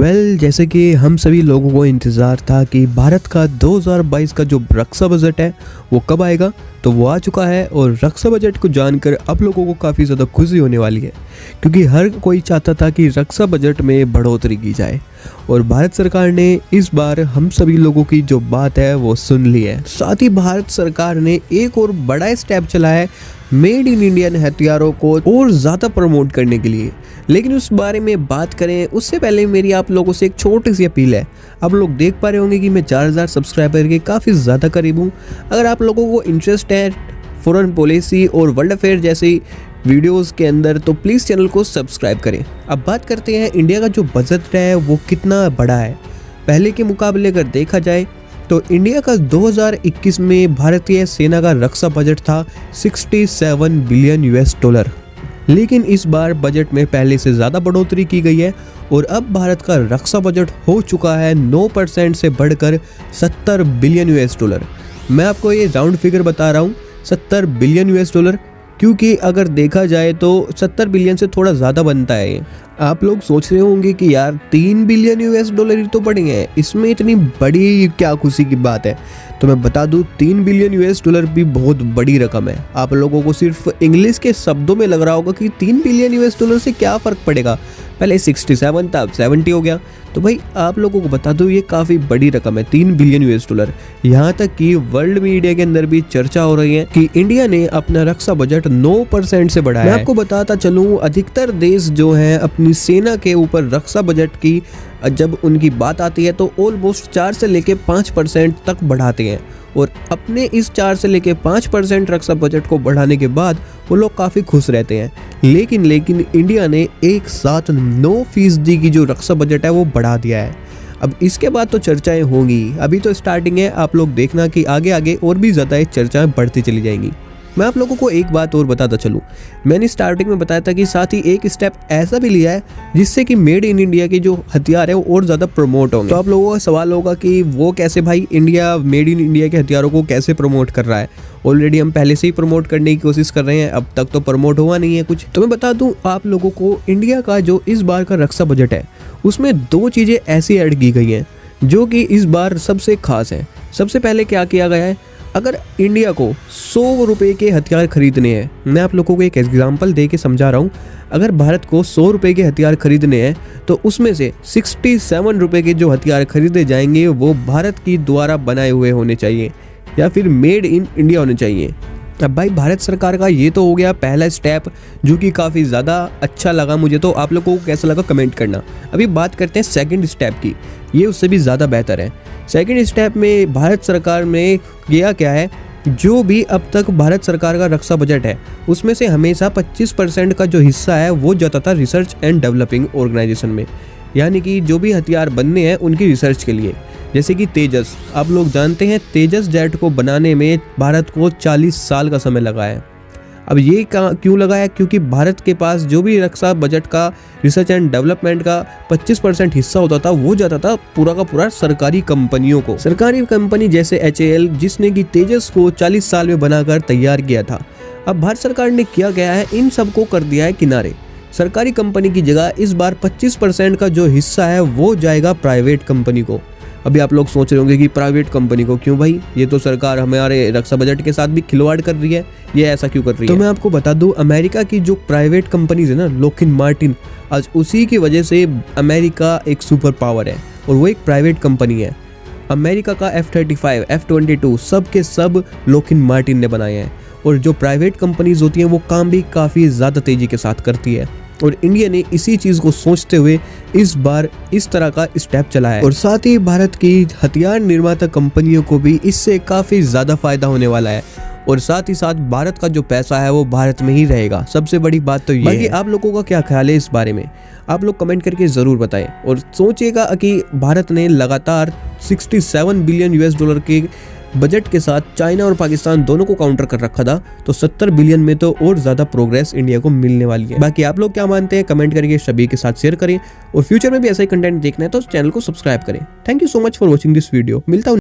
जैसे कि हम सभी लोगों को इंतज़ार था कि भारत का 2022 का जो रक्षा बजट है वो कब आएगा, तो वो आ चुका है। और रक्षा बजट को जानकर आप लोगों को काफ़ी ज़्यादा खुशी होने वाली है, क्योंकि हर कोई चाहता था कि रक्षा बजट में बढ़ोतरी की जाए। और भारत सरकार ने इस बार हम सभी लोगों की जो बात है वो सुन ली है। साथ ही भारत सरकार ने एक और बड़ा स्टेप चला है मेड इन इंडियन हथियारों को और ज़्यादा प्रमोट करने के लिए। लेकिन उस बारे में बात करें उससे पहले मेरी आप लोगों से एक छोटी सी अपील है। आप लोग देख पा रहे होंगे कि मैं 4000 सब्सक्राइबर के काफ़ी ज़्यादा करीब हूँ। अगर आप लोगों को इंटरेस्ट है फॉरेन पॉलिसी और वर्ल्ड अफेयर जैसी वीडियोस के अंदर, तो प्लीज़ चैनल को सब्सक्राइब करें। अब बात करते हैं इंडिया का जो बजट है वो कितना बड़ा है। पहले के मुकाबले अगर देखा जाए तो इंडिया का 2021 में भारतीय सेना का रक्षा बजट था 67 बिलियन US डॉलर। लेकिन इस बार बजट में पहले से ज़्यादा बढ़ोतरी की गई है और अब भारत का रक्षा बजट हो चुका है 9% से बढ़कर 70 बिलियन US डॉलर। मैं आपको ये राउंड फिगर बता रहा हूँ, 70 बिलियन US डॉलर, क्योंकि अगर देखा जाए तो 70 बिलियन से थोड़ा ज़्यादा बनता है ये। आप लोग सोच रहे होंगे कि यार 3 बिलियन US डॉलर ही तो बढ़े हैं, इसमें इतनी बड़ी क्या खुशी की बात है। तो मैं बता दूं 3 बिलियन US डॉलर भी बहुत बड़ी रकम है। आप लोगों को सिर्फ इंग्लिश के शब्दों में लग रहा होगा कि 3 बिलियन US डॉलर से क्या फ़र्क पड़ेगा, पहले 67 था अब 70 हो गया। तो भाई आप लोगों को बता दूं ये काफ़ी बड़ी रकम है, 3 बिलियन US डॉलर। यहाँ तक कि वर्ल्ड मीडिया के अंदर भी चर्चा हो रही है कि इंडिया ने अपना रक्षा बजट 9% से बढ़ाया है। मैं आपको बताता चलूँ अधिकतर देश जो हैं अपनी सेना के ऊपर रक्षा बजट की जब उनकी बात आती है तो ऑलमोस्ट 4 से लेके 5% तक बढ़ाते हैं। और अपने इस 4 से लेके 5% रक्षा बजट को बढ़ाने के बाद वो लोग काफ़ी खुश रहते हैं। लेकिन इंडिया ने एक साथ 9% की जो रक्षा बजट है वो बढ़ा दिया है। अब इसके बाद तो चर्चाएं होंगी, अभी तो स्टार्टिंग है। आप लोग देखना कि आगे आगे और भी ज़्यादा ये चर्चाएं बढ़ती चली जाएंगी। मैं आप लोगों को एक बात और बताता चलूँ, मैंने स्टार्टिंग में बताया था कि साथ ही एक स्टेप ऐसा भी लिया है जिससे कि मेड इन इंडिया के जो हथियार है वो और ज़्यादा प्रमोट होंगे। तो आप लोगों का सवाल होगा कि वो कैसे भाई, इंडिया मेड इन इंडिया के हथियारों को कैसे प्रमोट कर रहा है। ऑलरेडी हम पहले से ही प्रमोट करने की कोशिश कर रहे हैं, अब तक तो प्रमोट हुआ नहीं है कुछ। तो मैं बता दूं आप लोगों को, इंडिया का जो इस बार का रक्षा बजट है उसमें 2 चीज़ें ऐसी ऐड की गई हैं जो कि इस बार सबसे खास है। सबसे पहले क्या किया गया है, अगर इंडिया को 100 रुपये के हथियार खरीदने हैं, मैं आप लोगों को एक एग्जांपल दे के समझा रहा हूँ। अगर भारत को 100 रुपये के हथियार खरीदने हैं तो उसमें से 67 रुपये के जो हथियार खरीदे जाएंगे वो भारत की द्वारा बनाए हुए होने चाहिए या फिर मेड इन इंडिया होने चाहिए। अब भाई भारत सरकार का ये तो हो गया पहला स्टेप, जो कि काफ़ी ज़्यादा अच्छा लगा मुझे। तो आप लोगों को कैसा लगा कमेंट करना। अभी बात करते हैं सेकंड स्टेप की, ये उससे भी ज़्यादा बेहतर है। सेकंड स्टेप में भारत सरकार ने किया क्या है, जो भी अब तक भारत सरकार का रक्षा बजट है उसमें से हमेशा 25% का जो हिस्सा है वो जाता था रिसर्च एंड डेवलपिंग ऑर्गेनाइजेशन में, यानी कि जो भी हथियार बनने हैं उनकी रिसर्च के लिए। जैसे कि तेजस, आप लोग जानते हैं तेजस जेट को बनाने में भारत को 40 साल का समय लगा है। अब ये क्यों लगा है, क्योंकि भारत के पास जो भी रक्षा बजट का रिसर्च एंड डेवलपमेंट का 25% हिस्सा होता था वो जाता था पूरा का पूरा सरकारी कंपनियों को। सरकारी कंपनी जैसे HAL, जिसने कि तेजस को 40 साल में बनाकर तैयार किया था। अब भारत सरकार ने किया गया है, इन सबको कर दिया है किनारे। सरकारी कंपनी की जगह इस बार 25% का जो हिस्सा है वो जाएगा प्राइवेट कंपनी को। अभी आप लोग सोच रहे होंगे कि प्राइवेट कंपनी को क्यों भाई, ये तो सरकार हमारे रक्षा बजट के साथ भी खिलवाड़ कर रही है, ये ऐसा क्यों कर रही है। तो मैं आपको बता दूं, अमेरिका की जो प्राइवेट कंपनीज है ना, लॉकहीड मार्टिन, आज उसी की वजह से अमेरिका एक सुपर पावर है और वो एक प्राइवेट कंपनी है। अमेरिका का F-35, F-22 सब के सब लॉकहीड मार्टिन ने बनाए हैं। और जो प्राइवेट कंपनीज होती हैं वो काम भी काफ़ी ज़्यादा तेज़ी के साथ करती है। और इंडिया ने इसी चीज़ को सोचते हुए इस बार इस तरह का स्टेप चलाया है। और साथ ही भारत की हथियार निर्माता कंपनियों को भी इससे काफ़ी ज़्यादा फायदा होने वाला है। और साथ ही साथ भारत का जो पैसा है वो भारत में ही रहेगा, सबसे बड़ी बात तो ये है। आप लोगों का क्या ख्याल है इस बारे में, आप लोग कमेंट करके ज़रूर बताएं। और सोचिएगा कि भारत ने लगातार 67 बिलियन US डॉलर के बजट के साथ चाइना और पाकिस्तान दोनों को काउंटर कर रखा था, तो 70 बिलियन में तो और ज़्यादा प्रोग्रेस इंडिया को मिलने वाली है। बाकी आप लोग क्या मानते हैं कमेंट करके सभी के साथ शेयर करें, और फ्यूचर में भी ऐसा ही कंटेंट देखना है तो चैनल को सब्सक्राइब करें। Thank you so much for watching this video. मिलता हूं